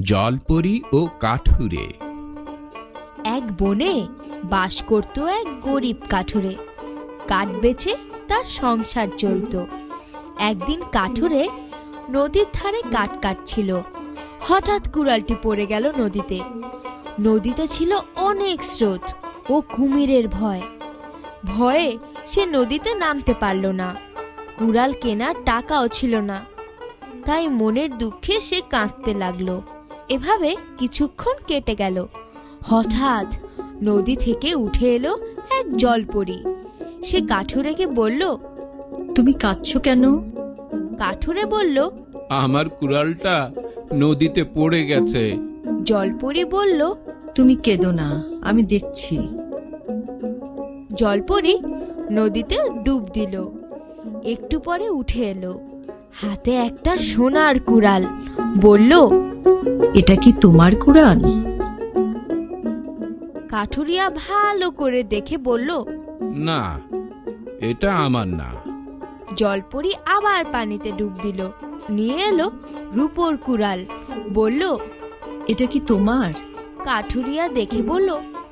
জলপরি ও কাঠুরে। এক বনে বাস করত এক গরিব কাঠুরে। কাঠ বেচে তার সংসার চলত। একদিন কাঠুরে নদীর ধারে কাঠ কাটছিল। হঠাৎ কুড়ালটি পড়ে গেল নদীতে। নদীতে ছিল অনেক স্রোত ও কুমিরের ভয়। ভয়ে সে নদীতে নামতে পারল না। কুড়াল কেনার টাকাও ছিল না। তাই মনের দুঃখে সে কাঁদতে লাগলো। এভাবে কিছুক্ষণ কেটে গেল। হঠাৎ নদী থেকে উঠে এলো এক জলপরি। সে কাঠুরেকে বলল, তুমি কাঁদছো কেন? কাঠুরে বলল, আমার কুড়ালটা নদীতে পড়ে গেছে। জলপরি বলল, তুমি কেঁদো না, আমি দেখছি। জলপরি নদীতে ডুব দিল। একটু পরে উঠে এলো, হাতে একটা সোনার কুড়াল। বলল, এটা কি তোমার কুড়াল? কাঠুরিয়া ভালো করে দেখে বলল, না, এটা আমার না। জলপরি আবার পানিতে ডুব দিল, নিয়ে এলো রূপোর কুড়াল। বলল, এটা কি তোমার? কাঠুরিয়া দেখে বলল,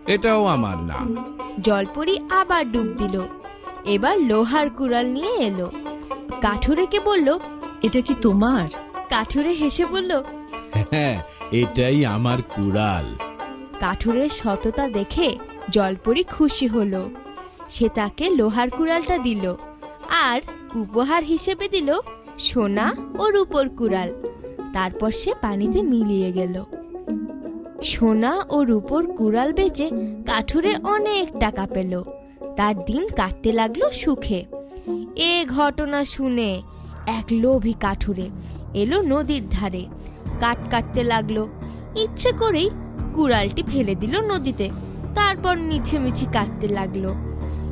এটাও আমার না। জলপরি আবার ডুব দিল। এবার লোহার কুড়াল নিয়ে এলো। কাঠুরেকে বলল, এটা কি তোমার? কাঠুরে হেসে বলল, হ্যাঁ, এটাই আমার কুড়াল। কাঠুরের সততা দেখে জলপরি খুশি হলো। সে তাকে লোহার কুড়ালটা দিল আর উপহার হিসেবে দিল সোনা ও রূপোর কুড়াল। তারপর সে পানিতে মিলিয়ে গেল। সোনা ও রূপোর কুড়াল বেচে কাঠুরে অনেক টাকা পেল। তার দিন কাটতে লাগলো সুখে। এ ঘটনা শুনে এক লোভী কাঠুরে এলো নদীর ধারে। কাঠ কাটতে লাগলো। ইচ্ছে করেই কুড়ালটি ফেলে দিল নদীতে। তারপর মিছিমিছি কাটতে লাগলো।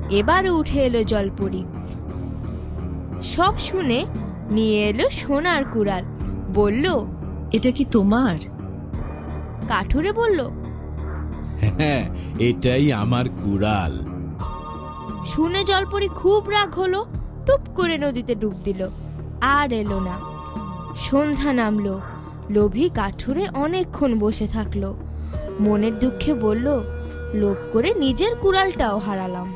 এবারে উঠে এলো জলপরি। সব শুনে নিয়ে এলো সোনার কুড়াল। বলল, এটা কি তোমার? কাঠুরে বলল, হ্যাঁ, এটাই আমার কুড়াল। শুনে জলপরি খুব রাগ হলো। টুপ করে নদীতে ডুব দিল, আর এলো না। সন্ধ্যা নামলো। লোভী কাঠুরে অনেকক্ষণ বসে থাকলো। মনের দুঃখে বলল, লোভ করে নিজের কুড়ালটাও হারালাম।